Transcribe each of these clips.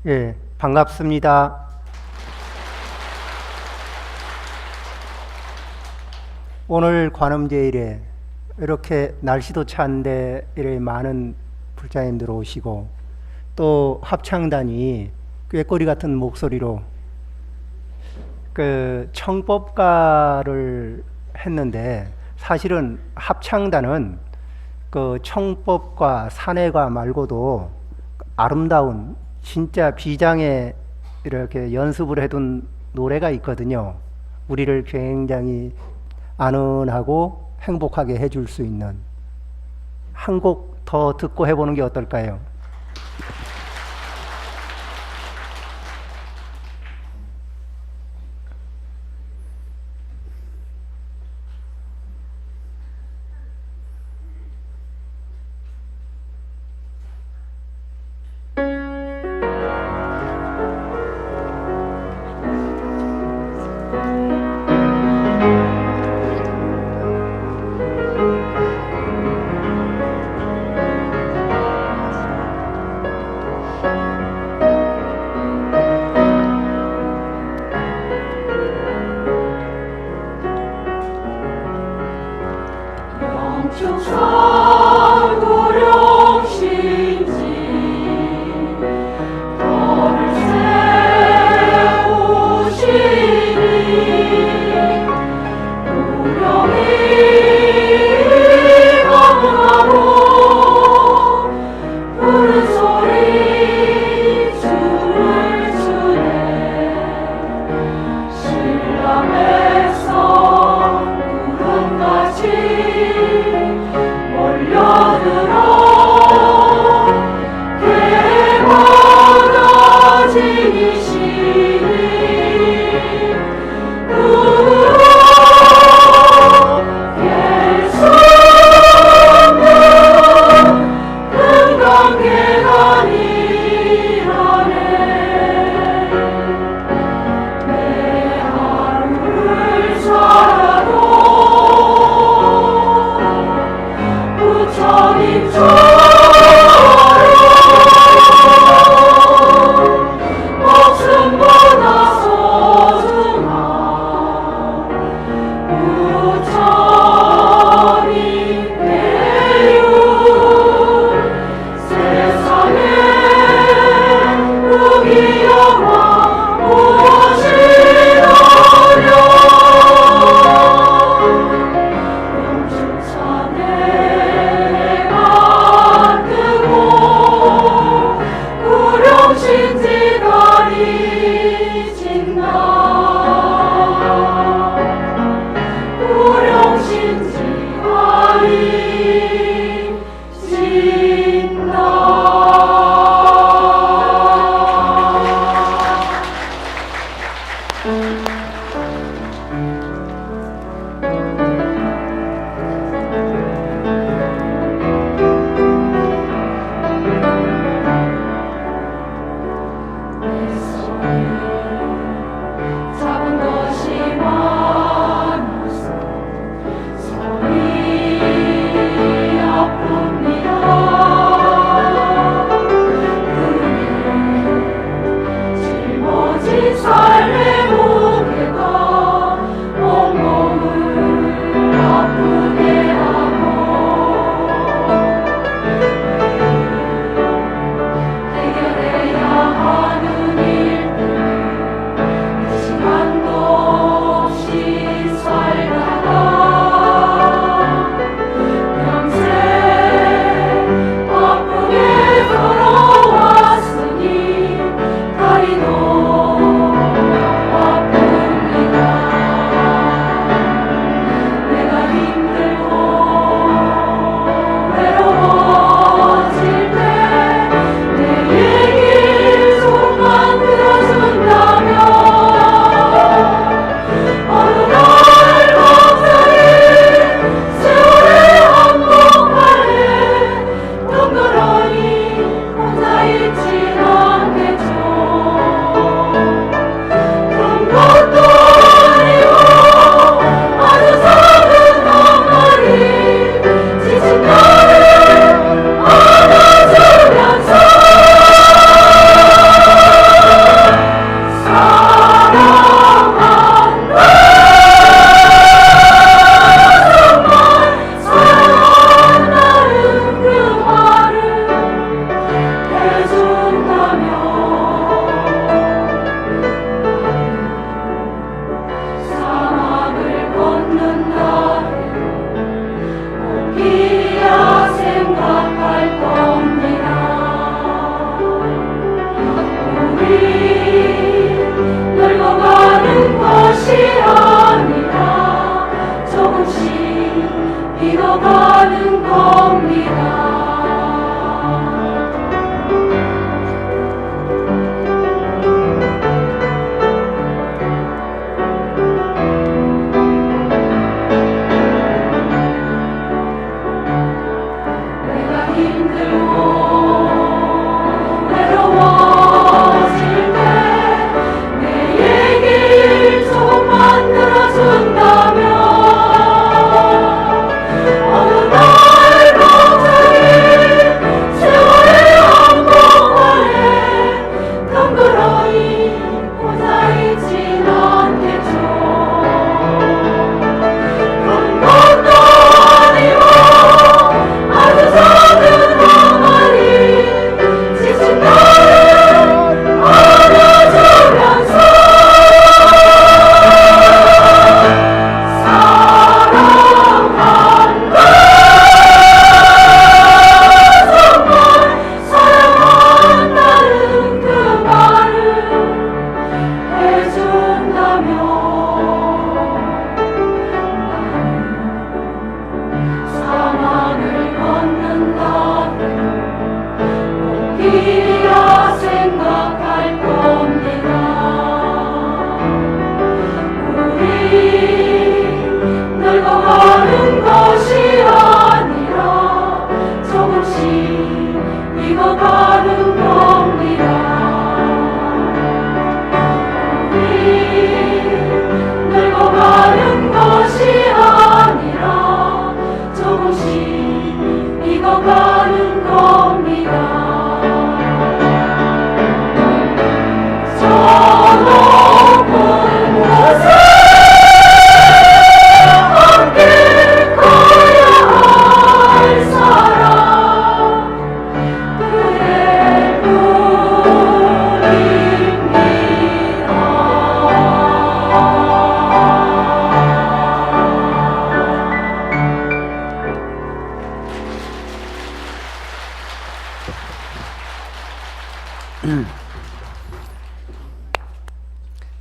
예, 반갑습니다. 오늘 관음제일에 이렇게 날씨도 찬데 이렇게 많은 불자님들 오시고 또 합창단이 꾀꼬리 같은 목소리로 그 청법가를 했는데 사실은 합창단은 그 청법과 산해가 말고도 아름다운 진짜 비장에 이렇게 연습을 해둔 노래가 있거든요. 우리를 굉장히 안은하고 행복하게 해줄 수 있는 한 곡 더 듣고 해보는 게 어떨까요?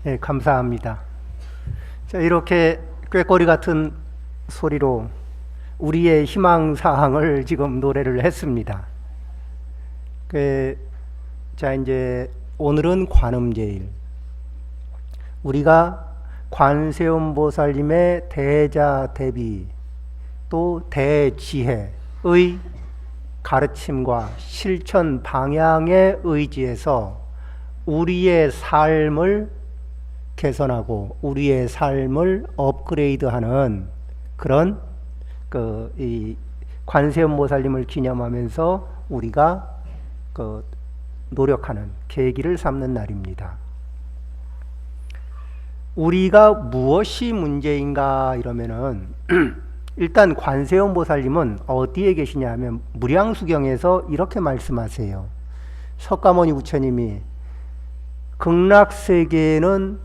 네, 감사합니다. 자, 이렇게 꾀꼬리 같은 소리로 우리의 희망사항을 지금 노래를 했습니다. 자, 이제 오늘은 관음제일. 우리가 관세음보살님의 대자대비 또 대지혜의 가르침과 실천 방향에 의지해서 우리의 삶을 개선하고 우리의 삶을 업그레이드하는 그런 이 관세음보살님을 기념하면서 우리가 노력하는 계기를 삼는 날입니다. 우리가 무엇이 문제인가 이러면은 일단 관세음보살님은 어디에 계시냐 하면 무량수경에서 이렇게 말씀하세요. 석가모니 부처님이 극락세계에는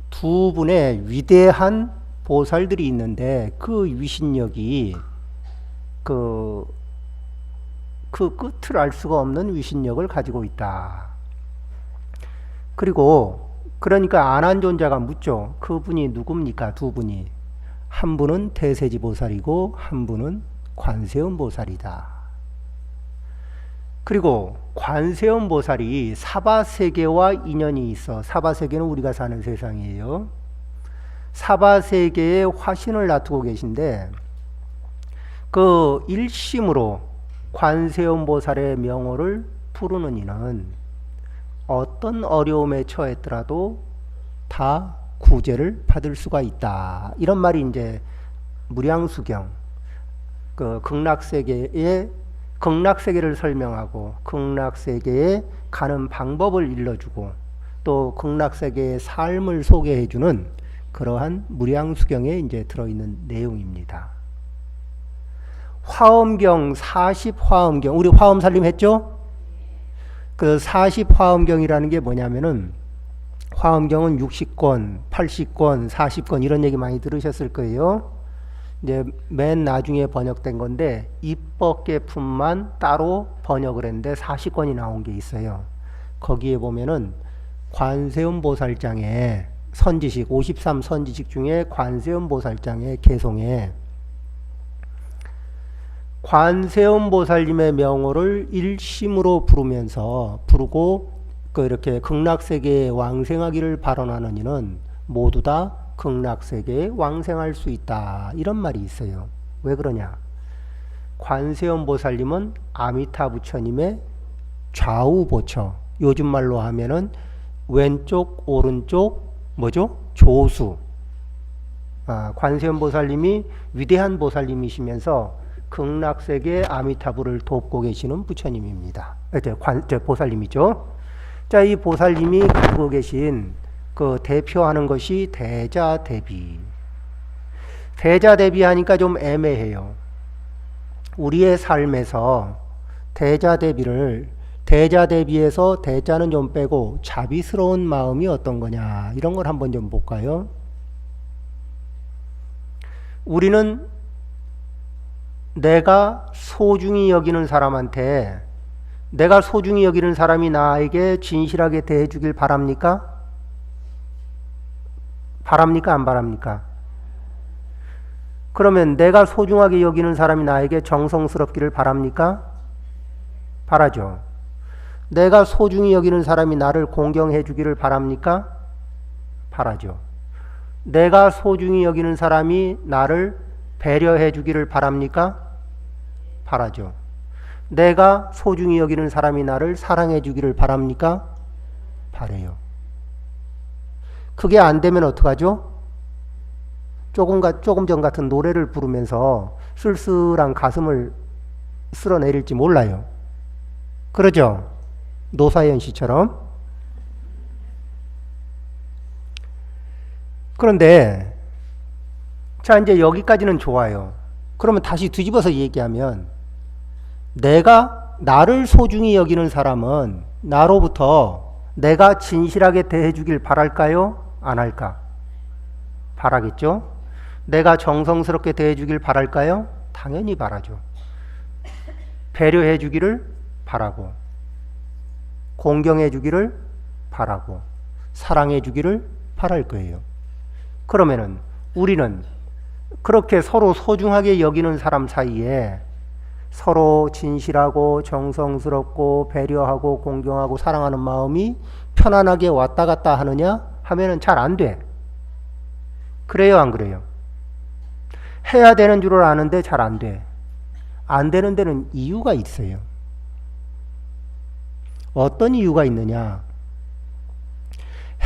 두 분의 위대한 보살들이 있는데 그 위신력이 그 끝을 알 수가 없는 위신력을 가지고 있다. 그리고 그러니까 안한존자가 묻죠. 그분이 누굽니까? 두 분이. 한 분은 대세지보살이고 한 분은 관세음보살이다. 그리고 관세음보살이 사바세계와 인연이 있어. 사바세계는 우리가 사는 세상이에요. 사바세계에 화신을 놔두고 계신데 그 일심으로 관세음보살의 명호를 부르는 이는 어떤 어려움에 처했더라도 다 구제를 받을 수가 있다. 이런 말이 이제 무량수경 극락세계를 설명하고 극락세계에 가는 방법을 일러주고 또 극락세계의 삶을 소개해주는 그러한 무량수경에 이제 들어있는 내용입니다. 화엄경 40화엄경 우리 화엄살림 했죠? 그 40화엄경이라는 게 뭐냐면은 화엄경은 60권, 80권, 40권 이런 얘기 많이 들으셨을 거예요. 이제 맨 나중에 번역된 건데 입법계품만 따로 번역을 했는데 40권이 나온 게 있어요. 거기에 보면은 관세음보살장의 선지식 53선지식 중에 관세음보살장의 개송에 관세음보살님의 명호를 일심으로 부르고 이렇게 극락세계에 왕생하기를 발언하는 이는 모두 다 극락세계에 왕생할 수 있다. 이런 말이 있어요. 왜 그러냐? 관세음보살님은 아미타 부처님의 좌우 보처. 요즘 말로 하면은 왼쪽, 오른쪽, 뭐죠? 조수. 관세음보살님이 위대한 보살님이시면서 극락세계 아미타부를 돕고 계시는 부처님입니다. 보살님이죠. 자, 이 보살님이 가지고 계신 그 대표하는 것이 대자대비. 대자대비 하니까 좀 애매해요. 우리의 삶에서 대자대비에서 대자는 좀 빼고 자비스러운 마음이 어떤 거냐 이런 걸 한번 좀 볼까요? 우리는 내가 소중히 여기는 사람한테 내가 소중히 여기는 사람이 나에게 진실하게 대해주길 바랍니까? 바랍니까? 안 바랍니까? 그러면 내가 소중하게 여기는 사람이 나에게 정성스럽기를 바랍니까? 바라죠. 내가 소중히 여기는 사람이 나를 공경해 주기를 바랍니까? 바라죠. 내가 소중히 여기는 사람이 나를 배려해 주기를 바랍니까? 바라죠. 내가 소중히 여기는 사람이 나를 사랑해 주기를 바랍니까? 바래요. 그게 안 되면 어떡하죠? 조금 전 같은 노래를 부르면서 쓸쓸한 가슴을 쓸어내릴지 몰라요. 그러죠? 노사연 씨처럼. 그런데 자, 이제 여기까지는 좋아요. 그러면 다시 뒤집어서 얘기하면 내가 나를 소중히 여기는 사람은 나로부터 내가 진실하게 대해주길 바랄까요? 안 할까? 바라겠죠? 내가 정성스럽게 대해주길 바랄까요? 당연히 바라죠. 배려해주기를 바라고 공경해 주기를 바라고 사랑해 주기를 바랄 거예요. 그러면은 우리는 그렇게 서로 소중하게 여기는 사람 사이에 서로 진실하고 정성스럽고 배려하고 공경하고 사랑하는 마음이 편안하게 왔다 갔다 하느냐 하면은 잘 안 돼. 그래요, 안 그래요? 해야 되는 줄 아는데 잘 안 돼. 안 되는 데는 이유가 있어요. 어떤 이유가 있느냐?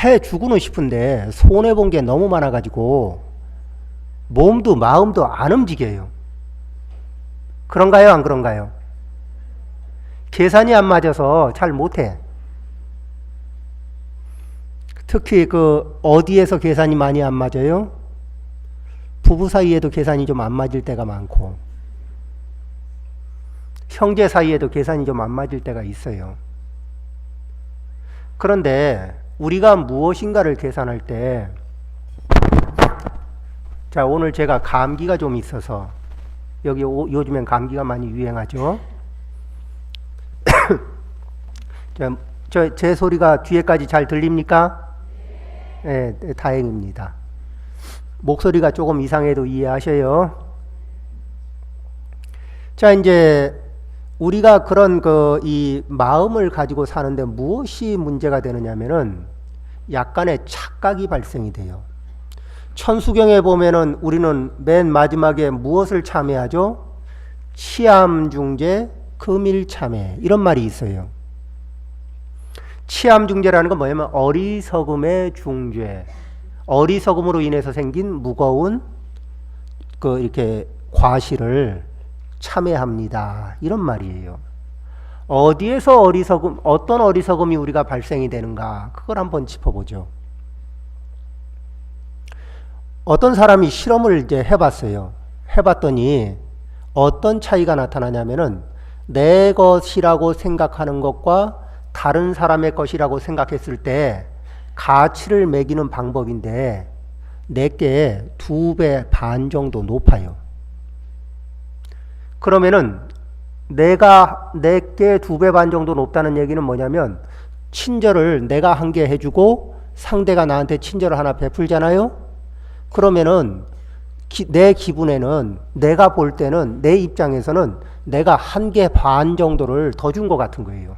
해 주고는 싶은데 손해본 게 너무 많아가지고 몸도 마음도 안 움직여요. 그런가요, 안 그런가요? 계산이 안 맞아서 잘 못해. 특히 어디에서 계산이 많이 안 맞아요? 부부 사이에도 계산이 좀 안 맞을 때가 많고, 형제 사이에도 계산이 좀 안 맞을 때가 있어요. 그런데 우리가 무엇인가를 계산할 때, 자, 오늘 제가 감기가 좀 있어서, 여기 요즘엔 감기가 많이 유행하죠. 제 소리가 뒤에까지 잘 들립니까? 네, 다행입니다. 목소리가 조금 이상해도 이해하셔요. 자, 이제 우리가 그런 이 마음을 가지고 사는데 무엇이 문제가 되느냐면은 약간의 착각이 발생이 돼요. 천수경에 보면은 우리는 맨 마지막에 무엇을 참회하죠? 치암중재 금일참회 이런 말이 있어요. 치암중재라는 건 뭐냐면 어리석음의 중죄, 어리석음으로 인해서 생긴 무거운 이렇게 과실을 참회합니다. 이런 말이에요. 어디에서 어떤 어리석음이 우리가 발생이 되는가? 그걸 한번 짚어보죠. 어떤 사람이 실험을 이제 해봤어요. 해봤더니 어떤 차이가 나타나냐면은 내 것이라고 생각하는 것과 다른 사람의 것이라고 생각했을 때 가치를 매기는 방법인데 내게 2배 반 정도 높아요. 그러면은 내게 2배 반 정도 높다는 얘기는 뭐냐면 친절을 내가 한 개 해주고 상대가 나한테 친절을 하나 베풀잖아요. 그러면은 내 기분에는 내가 볼 때는 내 입장에서는 내가 1개 반 정도를 더 준 것 같은 거예요.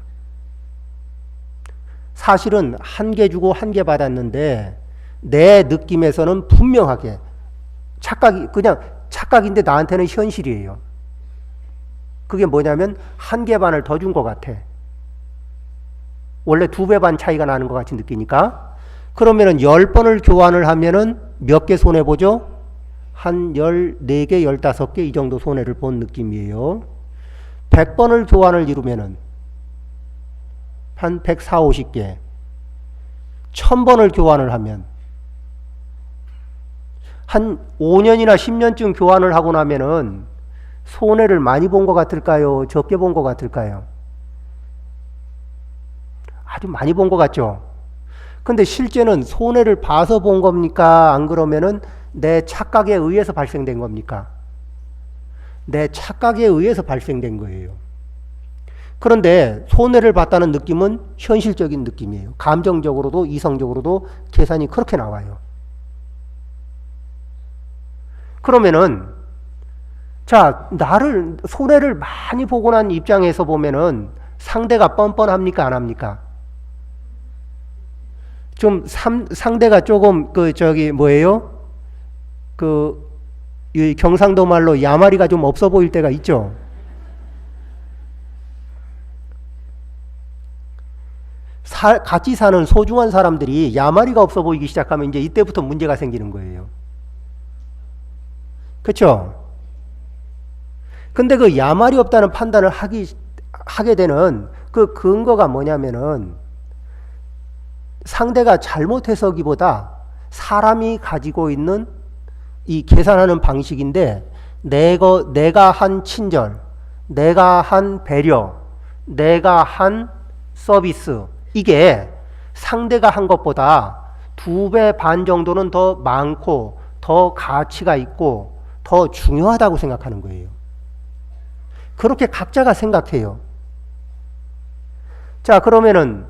사실은 1개 주고 1개 받았는데 내 느낌에서는 분명하게 그냥 착각인데 나한테는 현실이에요. 그게 뭐냐면 1개 반을 더 준 것 같아. 원래 2배 반 차이가 나는 것 같이 느끼니까. 그러면은 10번을 교환을 하면은 몇 개 손해보죠? 한 14개, 15개 이 정도 손해를 본 느낌이에요. 100번을 교환을 이루면은 한 140, 50개. 1000번을 교환을 하면 한 5년이나 10년쯤 교환을 하고 나면은 손해를 많이 본 것 같을까요? 적게 본 것 같을까요? 아주 많이 본 것 같죠? 근데 실제는 손해를 봐서 본 겁니까? 안 그러면은 내 착각에 의해서 발생된 겁니까? 내 착각에 의해서 발생된 거예요. 그런데 손해를 봤다는 느낌은 현실적인 느낌이에요. 감정적으로도 이성적으로도 계산이 그렇게 나와요. 그러면은 자, 손해를 많이 보고 난 입장에서 보면은 상대가 뻔뻔합니까? 안 합니까? 좀 상대가 조금 이 경상도 말로 야마리가 좀 없어 보일 때가 있죠. 같이 사는 소중한 사람들이 야마리가 없어 보이기 시작하면 이제 이때부터 문제가 생기는 거예요. 그렇죠? 근데 그 야말이 없다는 판단을 하게 되는 그 근거가 뭐냐면은 상대가 잘못해서기보다 사람이 가지고 있는 이 계산하는 방식인데 내가 한 친절, 내가 한 배려, 내가 한 서비스 이게 상대가 한 것보다 2배 반 정도는 더 많고 더 가치가 있고 더 중요하다고 생각하는 거예요. 그렇게 각자가 생각해요. 자, 그러면은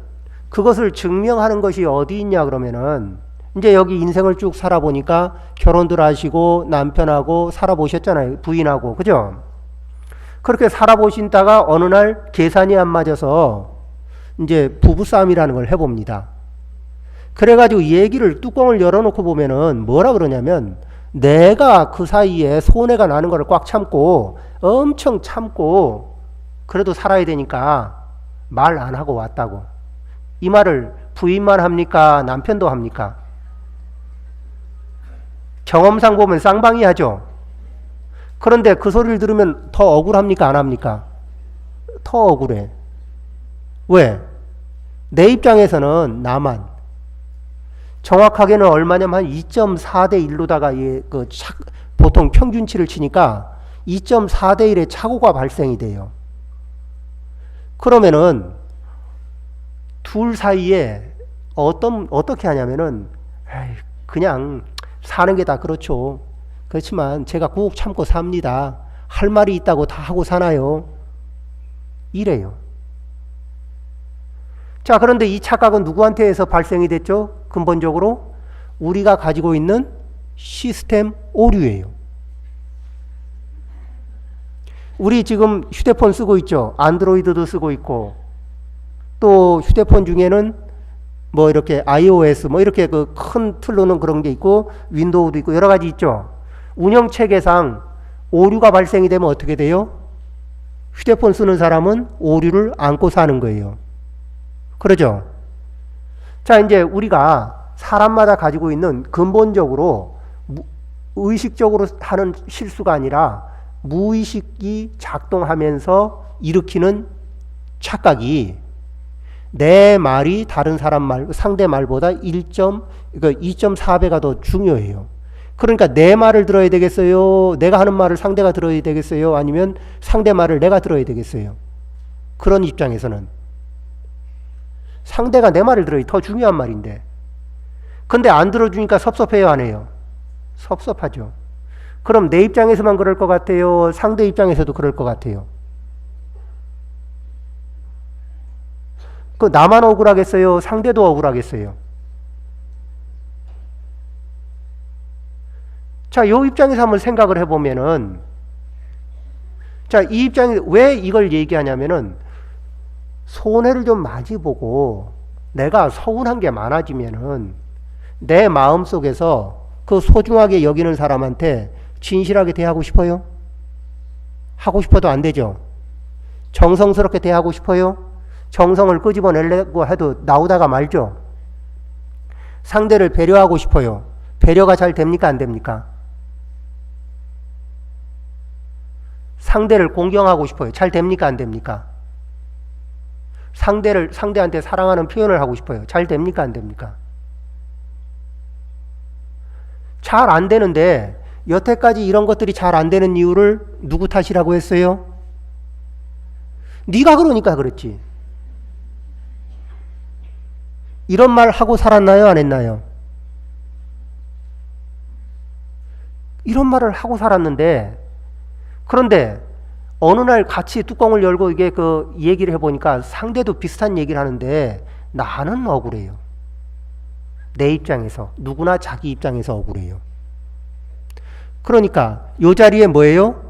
그것을 증명하는 것이 어디 있냐 그러면은 이제 여기 인생을 쭉 살아보니까 결혼들 하시고 남편하고 살아보셨잖아요. 부인하고. 그죠? 그렇게 살아보신다가 어느 날 계산이 안 맞아서 이제 부부싸움이라는 걸 해봅니다. 그래가지고 얘기를 뚜껑을 열어놓고 보면은 뭐라 그러냐면 내가 그 사이에 손해가 나는 걸 꽉 참고 엄청 참고 그래도 살아야 되니까 말 안 하고 왔다고. 이 말을 부인만 합니까? 남편도 합니까? 경험상 보면 쌍방이 하죠. 그런데 그 소리를 들으면 더 억울합니까? 안 합니까? 더 억울해. 왜? 내 입장에서는 나만. 정확하게는 얼마냐면 한 2.4대 1로다가 보통 평균치를 치니까 2.4대 1의 착오가 발생이 돼요. 그러면은 둘 사이에 어떻게 하냐면은 그냥 사는 게 다 그렇죠. 그렇지만 제가 꾹 참고 삽니다. 할 말이 있다고 다 하고 사나요? 이래요. 자, 그런데 이 착각은 누구한테서 발생이 됐죠? 근본적으로 우리가 가지고 있는 시스템 오류예요. 우리 지금 휴대폰 쓰고 있죠. 안드로이드도 쓰고 있고 또 휴대폰 중에는 뭐 이렇게 iOS 뭐 이렇게 그 큰 틀로는 그런 게 있고 윈도우도 있고 여러 가지 있죠. 운영 체계상 오류가 발생이 되면 어떻게 돼요? 휴대폰 쓰는 사람은 오류를 안고 사는 거예요. 그러죠? 자, 이제 우리가 사람마다 가지고 있는 근본적으로 의식적으로 하는 실수가 아니라 무의식이 작동하면서 일으키는 착각이 내 말이 다른 사람 말, 상대 말보다 2.4배가 더 중요해요. 그러니까 내 말을 들어야 되겠어요? 내가 하는 말을 상대가 들어야 되겠어요? 아니면 상대 말을 내가 들어야 되겠어요? 그런 입장에서는 상대가 내 말을 들어야 더 중요한 말인데 근데 안 들어주니까 섭섭해요? 안 해요? 섭섭하죠. 그럼 내 입장에서만 그럴 것 같아요? 상대 입장에서도 그럴 것 같아요? 그 나만 억울하겠어요? 상대도 억울하겠어요? 자, 요 입장에서 한번 생각을 해보면은 자, 이 입장에서 왜 이걸 얘기하냐면은 손해를 좀 많이 보고 내가 서운한 게 많아지면은 내 마음속에서 그 소중하게 여기는 사람한테 진실하게 대하고 싶어요? 하고 싶어도 안 되죠. 정성스럽게 대하고 싶어요? 정성을 끄집어내려고 해도 나오다가 말죠. 상대를 배려하고 싶어요. 배려가 잘 됩니까? 안 됩니까? 상대를 공경하고 싶어요. 잘 됩니까? 안 됩니까? 상대한테 사랑하는 표현을 하고 싶어요. 잘 됩니까? 안 됩니까? 잘 안 되는데 여태까지 이런 것들이 잘 안 되는 이유를 누구 탓이라고 했어요? 네가 그러니까 그랬지. 이런 말 하고 살았나요? 안 했나요? 이런 말을 하고 살았는데 그런데 어느 날 같이 뚜껑을 열고 이게 그 얘기를 해보니까 상대도 비슷한 얘기를 하는데 나는 억울해요. 내 입장에서 누구나 자기 입장에서 억울해요. 그러니까 이 자리에 뭐예요?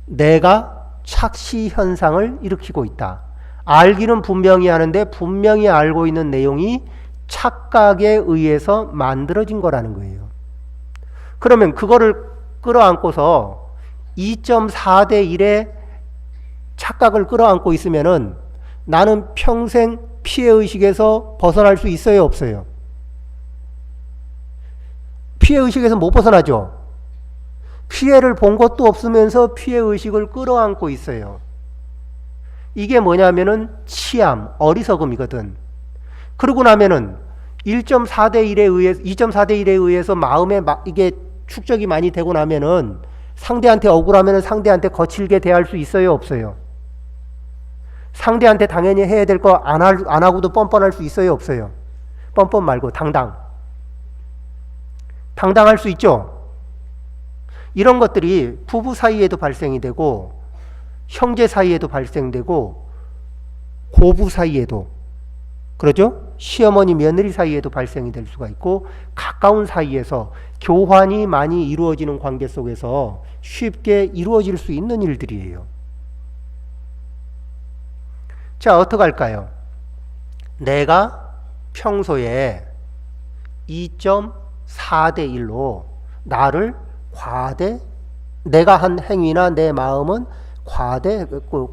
내가 착시 현상을 일으키고 있다. 알기는 분명히 아는데 분명히 알고 있는 내용이 착각에 의해서 만들어진 거라는 거예요. 그러면 그거를 끌어안고서 2.4대 1의 착각을 끌어안고 있으면은 나는 평생 피해의식에서 벗어날 수 있어요? 없어요? 피해의식에서 못 벗어나죠? 피해를 본 것도 없으면서 피해의식을 끌어안고 있어요. 이게 뭐냐면은 치암, 어리석음이거든. 그러고 나면은 1.4대 1에 의해서, 2.4대 1에 의해서 마음에 이게 축적이 많이 되고 나면은 상대한테 억울하면은 상대한테 거칠게 대할 수 있어요? 없어요? 상대한테 당연히 해야 될 거 안 하고도 뻔뻔할 수 있어요? 없어요? 뻔뻔 말고 당당할 수 있죠? 이런 것들이 부부 사이에도 발생이 되고 형제 사이에도 발생되고 고부 사이에도 그러죠? 시어머니 며느리 사이에도 발생이 될 수가 있고 가까운 사이에서 교환이 많이 이루어지는 관계 속에서 쉽게 이루어질 수 있는 일들이에요. 자, 어떡할까요? 내가 평소에 2.4대 1로 나를 내가 한 행위나 내 마음은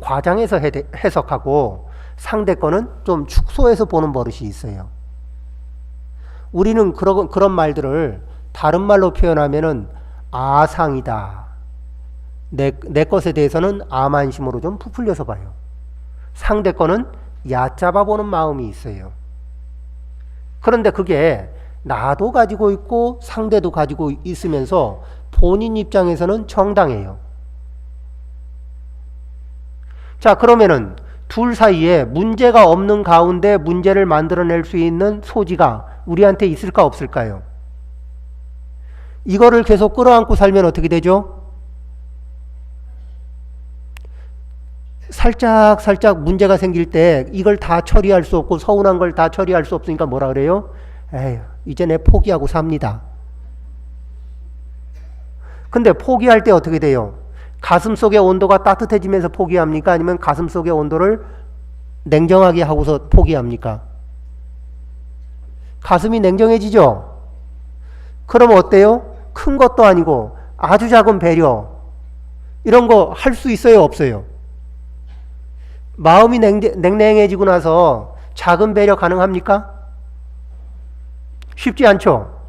과장해서 해석하고 상대 거는 좀 축소해서 보는 버릇이 있어요. 우리는 그런 말들을 다른 말로 표현하면은 아상이다. 내 것에 대해서는 암안심으로 좀 부풀려서 봐요. 상대 거는 얕잡아 보는 마음이 있어요. 그런데 그게 나도 가지고 있고 상대도 가지고 있으면서 본인 입장에서는 정당해요. 자, 그러면은 둘 사이에 문제가 없는 가운데 문제를 만들어낼 수 있는 소지가 우리한테 있을까 없을까요? 이거를 계속 끌어안고 살면 어떻게 되죠? 살짝 문제가 생길 때 이걸 다 처리할 수 없고 서운한 걸 다 처리할 수 없으니까 뭐라 그래요? 에휴, 이제 내 포기하고 삽니다. 근데 포기할 때 어떻게 돼요? 가슴 속의 온도가 따뜻해지면서 포기합니까? 아니면 가슴 속의 온도를 냉정하게 하고서 포기합니까? 가슴이 냉정해지죠? 그럼 어때요? 큰 것도 아니고 아주 작은 배려 이런 거 할 수 있어요? 없어요? 마음이 냉랭해지고 나서 작은 배려 가능합니까? 쉽지 않죠?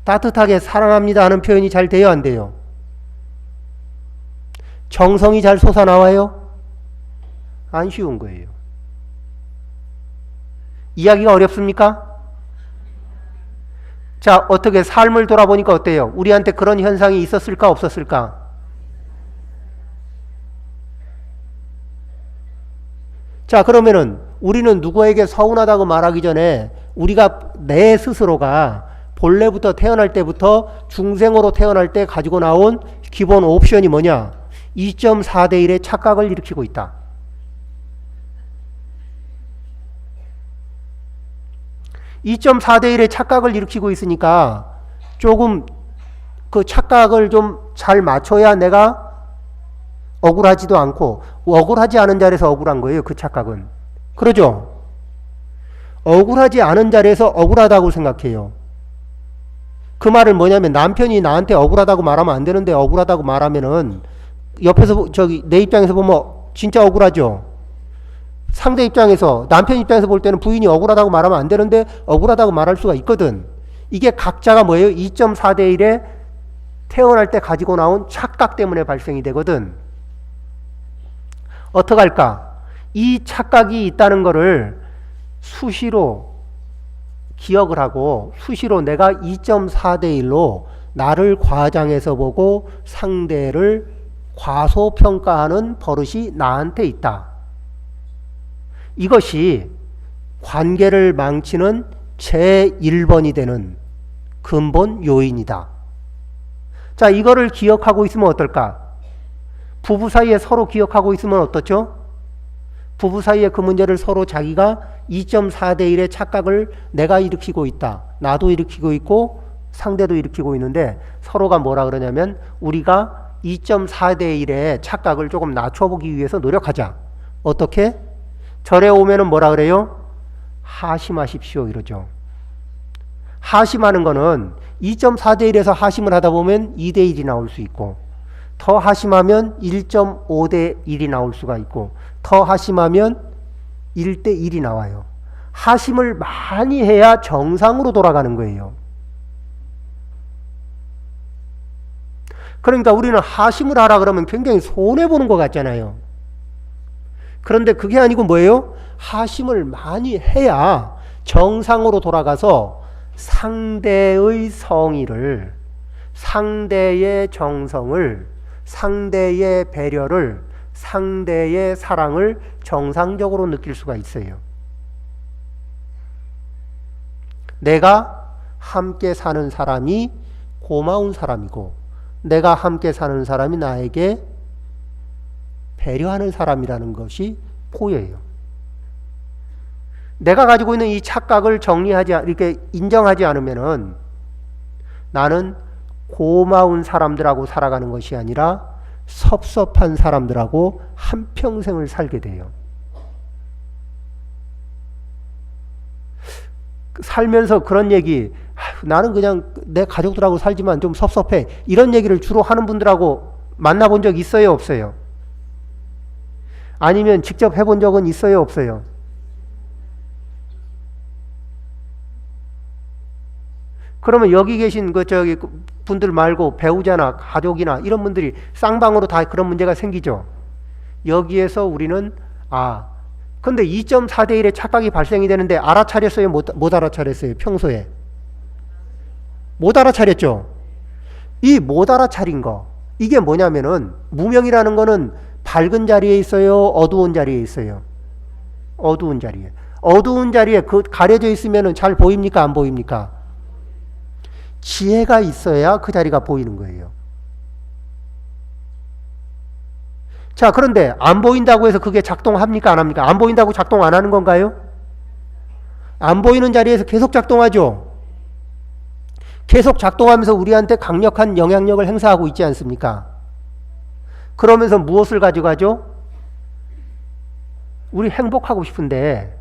따뜻하게 사랑합니다 하는 표현이 잘 돼요? 안 돼요? 정성이 잘 솟아나와요? 안 쉬운 거예요. 이야기가 어렵습니까? 자, 어떻게 삶을 돌아보니까 어때요? 우리한테 그런 현상이 있었을까 없었을까? 자, 그러면은 우리는 누구에게 서운하다고 말하기 전에 우리가 내 스스로가 본래부터 태어날 때부터 중생으로 태어날 때 가지고 나온 기본 옵션이 뭐냐? 2.4대 1의 착각을 일으키고 있다. 2.4대 1의 착각을 일으키고 있으니까 조금 그 착각을 좀 잘 맞춰야 내가 억울하지도 않고 억울하지 않은 자리에서 억울한 거예요. 그 착각은. 그러죠? 억울하지 않은 자리에서 억울하다고 생각해요. 그 말은 뭐냐면 남편이 나한테 억울하다고 말하면 안 되는데 억울하다고 말하면은 옆에서 내 입장에서 보면 진짜 억울하죠. 상대 입장에서 남편 입장에서 볼 때는 부인이 억울하다고 말하면 안 되는데 억울하다고 말할 수가 있거든. 이게 각자가 뭐예요? 2.4대 1에 태어날 때 가지고 나온 착각 때문에 발생이 되거든. 어떡할까? 이 착각이 있다는 거를 수시로 기억을 하고 수시로 내가 2.4대 1로 나를 과장해서 보고 상대를 과소평가하는 버릇이 나한테 있다. 이것이 관계를 망치는 제1번이 되는 근본 요인이다. 자, 이거를 기억하고 있으면 어떨까? 부부 사이에 서로 기억하고 있으면 어떻죠? 부부 사이에 그 문제를 서로 자기가 2.4대 1의 착각을 내가 일으키고 있다. 나도 일으키고 있고 상대도 일으키고 있는데 서로가 뭐라 그러냐면 우리가 2.4대 1의 착각을 조금 낮춰보기 위해서 노력하자. 어떻게? 절에 오면은 뭐라 그래요? 하심하십시오 이러죠. 하심하는 거는 2.4대 1에서 하심을 하다 보면 2대 1이 나올 수 있고 더 하심하면 1.5대 1이 나올 수가 있고 더 하심하면 1대 1이 나와요. 하심을 많이 해야 정상으로 돌아가는 거예요. 그러니까 우리는 하심을 하라 그러면 굉장히 손해보는 것 같잖아요. 그런데 그게 아니고 뭐예요? 하심을 많이 해야 정상으로 돌아가서 상대의 성의를, 상대의 정성을, 상대의 배려를, 상대의 사랑을 정상적으로 느낄 수가 있어요. 내가 함께 사는 사람이 고마운 사람이고 내가 함께 사는 사람이 나에게 배려하는 사람이라는 것이 보여요. 내가 가지고 있는 이 착각을 이렇게 인정하지 않으면은 나는 고마운 사람들하고 살아가는 것이 아니라 섭섭한 사람들하고 한평생을 살게 돼요. 살면서 그런 얘기, 나는 그냥 내 가족들하고 살지만 좀 섭섭해, 이런 얘기를 주로 하는 분들하고 만나본 적 있어요, 없어요? 아니면 직접 해본 적은 있어요, 없어요? 그러면 여기 계신 분들 말고 배우자나 가족이나 이런 분들이 쌍방으로 다 그런 문제가 생기죠. 여기에서 우리는 근데 2.4대 1의 착각이 발생이 되는데 알아차렸어요, 못 알아차렸어요? 평소에 못 알아차렸죠. 이 못 알아차린 거, 이게 뭐냐면은, 무명이라는 거는 밝은 자리에 있어요, 어두운 자리에 있어요? 어두운 자리에. 어두운 자리에 가려져 있으면은 잘 보입니까, 안 보입니까? 지혜가 있어야 그 자리가 보이는 거예요. 자, 그런데 안 보인다고 해서 그게 작동합니까, 안 합니까? 안 보인다고 작동 안 하는 건가요? 안 보이는 자리에서 계속 작동하죠. 계속 작동하면서 우리한테 강력한 영향력을 행사하고 있지 않습니까? 그러면서 무엇을 가져가죠? 우리 행복하고 싶은데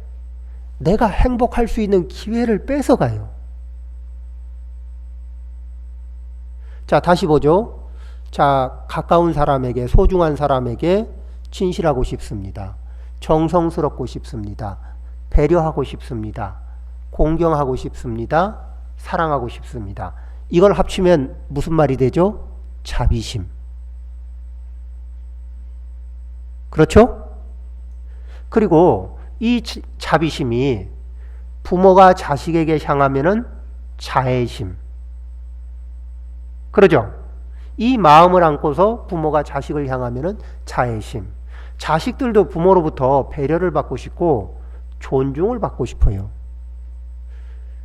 내가 행복할 수 있는 기회를 뺏어가요. 자, 다시 보죠. 자, 가까운 사람에게, 소중한 사람에게 진실하고 싶습니다. 정성스럽고 싶습니다. 배려하고 싶습니다. 공경하고 싶습니다. 사랑하고 싶습니다. 이걸 합치면 무슨 말이 되죠? 자비심. 그렇죠? 그리고 이 자비심이 부모가 자식에게 향하면은 자애심. 그러죠? 이 마음을 안고서 부모가 자식을 향하면은 자애심. 자식들도 부모로부터 배려를 받고 싶고 존중을 받고 싶어요.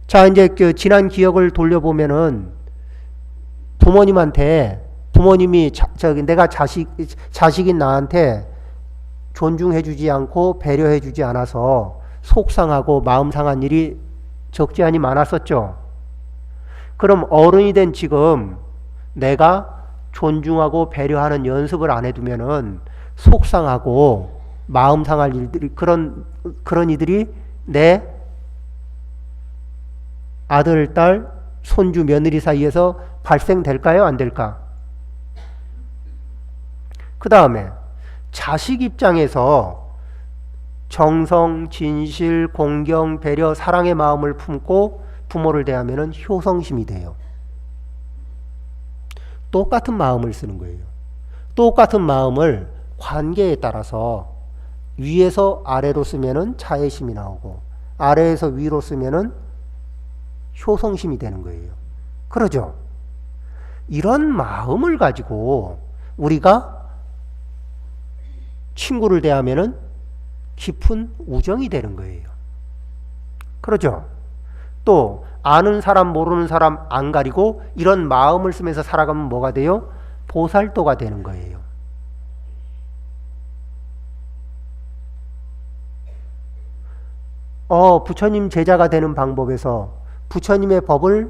자, 이제 지난 기억을 돌려보면은 부모님이 내가 자식인 나한테 존중해주지 않고 배려해주지 않아서 속상하고 마음 상한 일이 적지 않이 많았었죠. 그럼 어른이 된 지금 내가 존중하고 배려하는 연습을 안 해두면은 속상하고 마음 상할 일들이, 그런 이들이 내 아들, 딸, 손주, 며느리 사이에서 발생될까요, 안 될까? 그 다음에 자식 입장에서 정성, 진실, 공경, 배려, 사랑의 마음을 품고 부모를 대하면은 효성심이 돼요. 똑같은 마음을 쓰는 거예요. 똑같은 마음을 관계에 따라서 위에서 아래로 쓰면은 자애심이 나오고 아래에서 위로 쓰면은 효성심이 되는 거예요. 그러죠? 이런 마음을 가지고 우리가 친구를 대하면은 깊은 우정이 되는 거예요. 그러죠? 또 아는 사람 모르는 사람 안 가리고 이런 마음을 쓰면서 살아가면 뭐가 돼요? 보살도가 되는 거예요. 부처님 제자가 되는 방법에서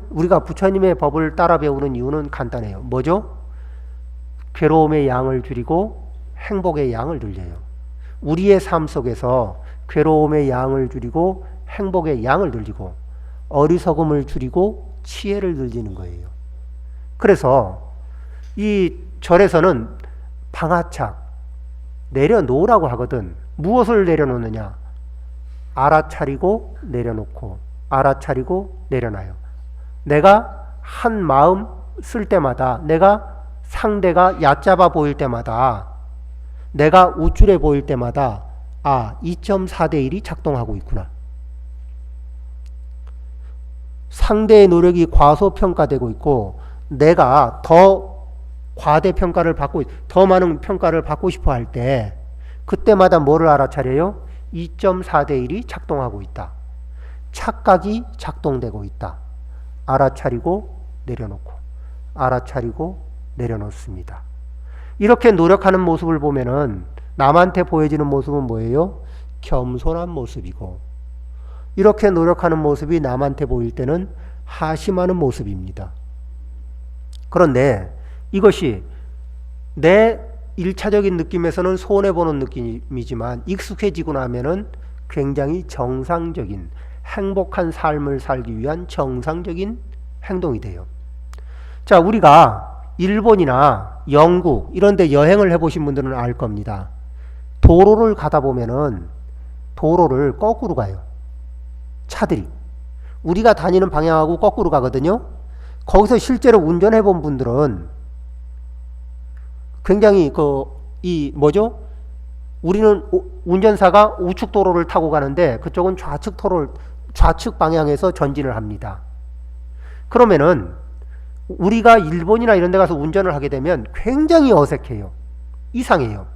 우리가 부처님의 법을 따라 배우는 이유는 간단해요. 뭐죠? 괴로움의 양을 줄이고 행복의 양을 늘려요. 우리의 삶 속에서 괴로움의 양을 줄이고 행복의 양을 늘리고 어리석음을 줄이고 치혜를 늘리는 거예요. 그래서 이 절에서는 방아착, 내려놓으라고 하거든. 무엇을 내려놓느냐? 알아차리고 내려놓고 알아차리고 내려놔요. 내가 한 마음 쓸 때마다, 내가 상대가 얕잡아 보일 때마다, 내가 우쭐해 보일 때마다 2.4대 1이 작동하고 있구나. 상대의 노력이 과소평가되고 있고 내가 더 과대평가를 받고 더 많은 평가를 받고 싶어 할 때 그때마다 뭐를 알아차려요? 2.4대 1이 작동하고 있다. 착각이 작동되고 있다. 알아차리고 내려놓고 알아차리고 내려놓습니다. 이렇게 노력하는 모습을 보면은 남한테 보여지는 모습은 뭐예요? 겸손한 모습이고 이렇게 노력하는 모습이 남한테 보일 때는 하심하는 모습입니다. 그런데 이것이 내 1차적인 느낌에서는 손해보는 느낌이지만 익숙해지고 나면은 굉장히 정상적인 행복한 삶을 살기 위한 정상적인 행동이 돼요. 자, 우리가 일본이나 영국 이런 데 여행을 해보신 분들은 알 겁니다. 도로를 가다 보면은 도로를 거꾸로 가요. 차들이. 우리가 다니는 방향하고 거꾸로 가거든요. 거기서 실제로 운전해 본 분들은 굉장히 우리는 운전사가 우측 도로를 타고 가는데 그쪽은 좌측 방향에서 전진을 합니다. 그러면은 우리가 일본이나 이런 데 가서 운전을 하게 되면 굉장히 어색해요. 이상해요.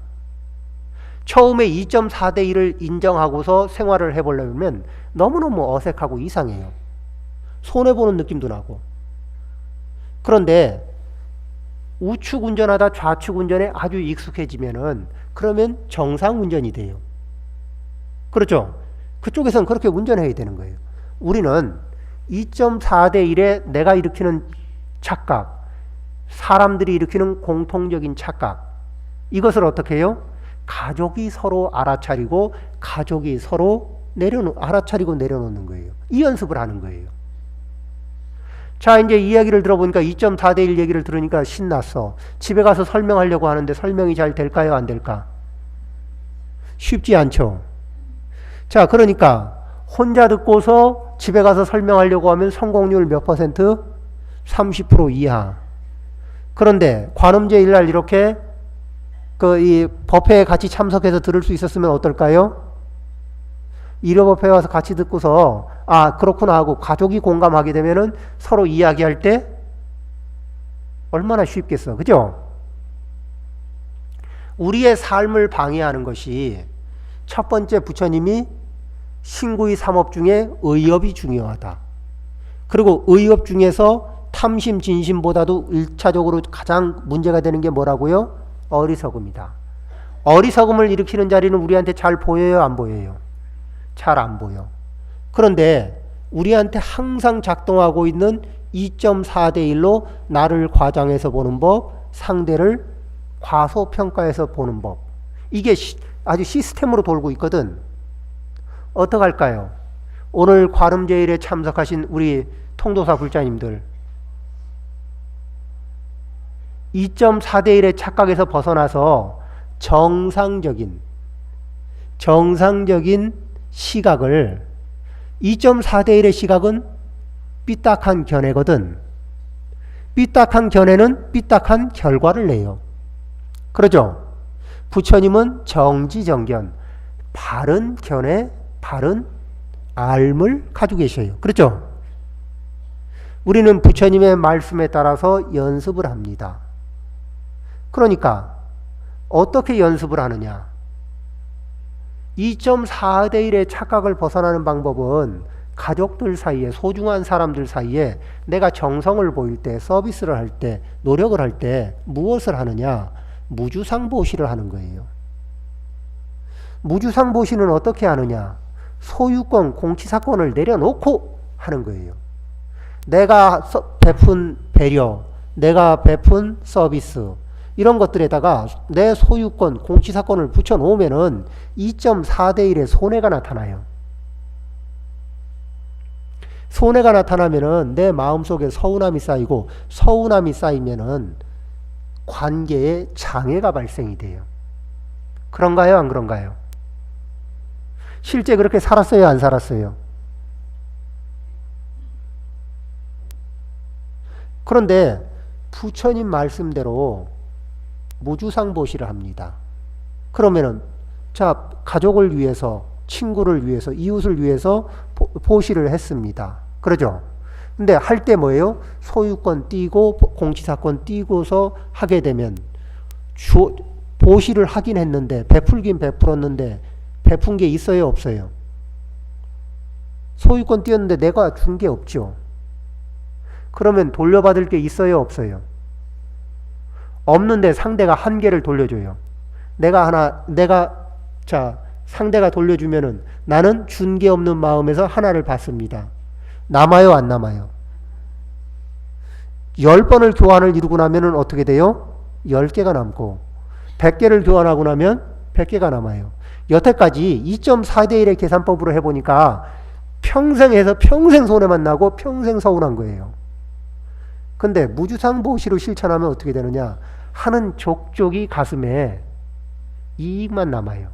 처음에 2.4대 1을 인정하고서 생활을 해보려면 너무너무 어색하고 이상해요. 손해보는 느낌도 나고. 그런데 우측 운전하다 좌측 운전에 아주 익숙해지면은 그러면 정상 운전이 돼요. 그렇죠? 그쪽에서는 그렇게 운전해야 되는 거예요. 우리는 2.4대 1에 내가 일으키는 착각, 사람들이 일으키는 공통적인 착각, 이것을 어떻게 해요? 가족이 서로 알아차리고 가족이 서로 알아차리고 내려놓는 거예요. 이 연습을 하는 거예요. 자, 이제 이야기를 들어보니까 2.4대 1 얘기를 들으니까 신났어. 집에 가서 설명하려고 하는데 설명이 잘 될까요? 안 될까? 쉽지 않죠. 자, 그러니까 혼자 듣고서 집에 가서 설명하려고 하면 성공률 몇 퍼센트? 30% 이하. 그런데 관음제일 이렇게 이 법회에 같이 참석해서 들을 수 있었으면 어떨까요? 일요법회에 와서 같이 듣고서 아, 그렇구나 하고 가족이 공감하게 되면은 서로 이야기할 때 얼마나 쉽겠어. 그죠? 우리의 삶을 방해하는 것이 첫 번째, 부처님이 신구의 삼업 중에 의업이 중요하다. 그리고 의업 중에서 탐심, 진심보다도 1차적으로 가장 문제가 되는 게 뭐라고요? 어리석음이다. 어리석음을 일으키는 자리는 우리한테 잘 보여요? 안 보여요? 잘 안 보여. 그런데 우리한테 항상 작동하고 있는 2.4대 1로 나를 과장해서 보는 법, 상대를 과소평가해서 보는 법. 이게 아주 시스템으로 돌고 있거든. 어떡할까요? 오늘 관음제일에 참석하신 우리 통도사 불자님들, 2.4대 1의 착각에서 벗어나서 정상적인 시각을, 2.4대 1의 시각은 삐딱한 견해거든. 삐딱한 견해는 삐딱한 결과를 내요. 그러죠? 부처님은 정지정견, 바른 견해, 바른 알을 가지고 계셔요. 그렇죠? 우리는 부처님의 말씀에 따라서 연습을 합니다. 그러니까 어떻게 연습을 하느냐? 2.4대 1의 착각을 벗어나는 방법은 가족들 사이에, 소중한 사람들 사이에 내가 정성을 보일 때, 서비스를 할 때, 노력을 할 때 무엇을 하느냐? 무주상보시를 하는 거예요. 무주상보시는 어떻게 하느냐? 소유권, 공치사건을 내려놓고 하는 거예요. 내가 베푼 배려, 내가 베푼 서비스, 이런 것들에다가 내 소유권, 공치사건을 붙여놓으면은 2.4대 1의 손해가 나타나요. 손해가 나타나면은 내 마음속에 서운함이 쌓이고, 서운함이 쌓이면은 관계에 장애가 발생이 돼요. 그런가요? 안 그런가요? 실제 그렇게 살았어요? 안 살았어요? 그런데 부처님 말씀대로 무주상보시를 합니다. 그러면은 자, 가족을 위해서, 친구를 위해서, 이웃을 위해서 보시를 했습니다. 그러죠? 근데 할 때 뭐예요? 소유권 띄고 공치사건 띄고서 하게 되면 보시를 하긴 했는데, 베풀긴 베풀었는데 베푼 게 있어요? 없어요? 소유권 띄었는데 내가 준 게 없죠. 그러면 돌려받을 게 있어요? 없어요? 없는데 상대가 한 개를 돌려줘요. 내가 상대가 돌려주면은 나는 준 게 없는 마음에서 하나를 받습니다. 남아요, 안 남아요? 10번을 교환을 이루고 나면은 어떻게 돼요? 10개가 남고 100개를 교환하고 나면 100개가 남아요. 여태까지 2.4대 1의 계산법으로 해보니까 평생 해서 평생 손해만 나고 평생 서운한 거예요. 근데 무주상보시로 실천하면 어떻게 되느냐? 하는 족족이 가슴에 이익만 남아요.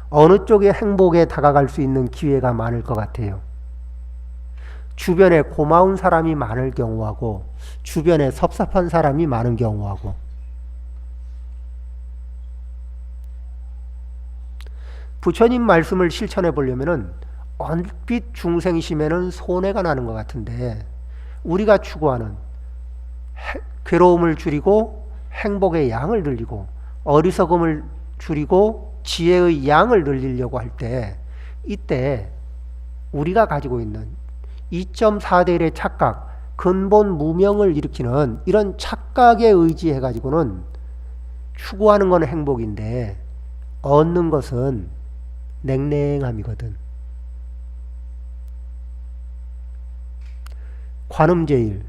어느 쪽에 행복에 다가갈 수 있는 기회가 많을 것 같아요. 주변에 고마운 사람이 많을 경우하고 주변에 섭섭한 사람이 많은 경우하고. 부처님 말씀을 실천해 보려면은 얼핏 중생심에는 손해가 나는 것 같은데 우리가 추구하는 괴로움을 줄이고 행복의 양을 늘리고 어리석음을 줄이고 지혜의 양을 늘리려고 할 때 이때 우리가 가지고 있는 2.4대 1의 착각, 근본 무명을 일으키는 이런 착각에 의지해 가지고는 추구하는 건 행복인데 얻는 것은 냉랭함이거든. 관음제일,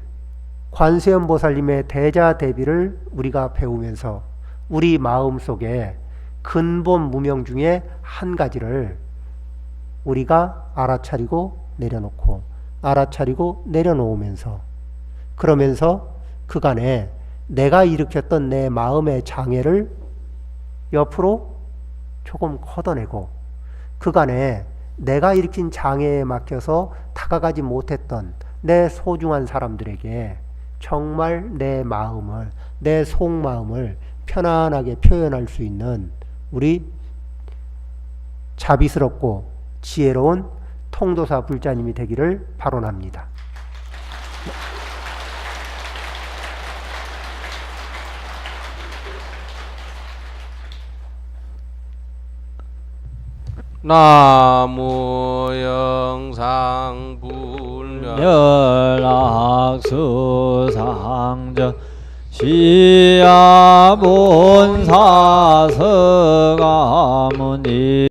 관세음보살님의 대자대비를 우리가 배우면서 우리 마음속에 근본 무명 중에 한 가지를 우리가 알아차리고 내려놓고 알아차리고 내려놓으면서 그러면서 그간에 내가 일으켰던 내 마음의 장애를 옆으로 조금 걷어내고 그간에 내가 일으킨 장애에 막혀서 다가가지 못했던 내 소중한 사람들에게 정말 내 마음을, 내 속마음을 편안하게 표현할 수 있는 우리 자비스럽고 지혜로운 통도사 불자님이 되기를 발언합니다. 나무 영상불멸 열악수상전 시야본사서가문이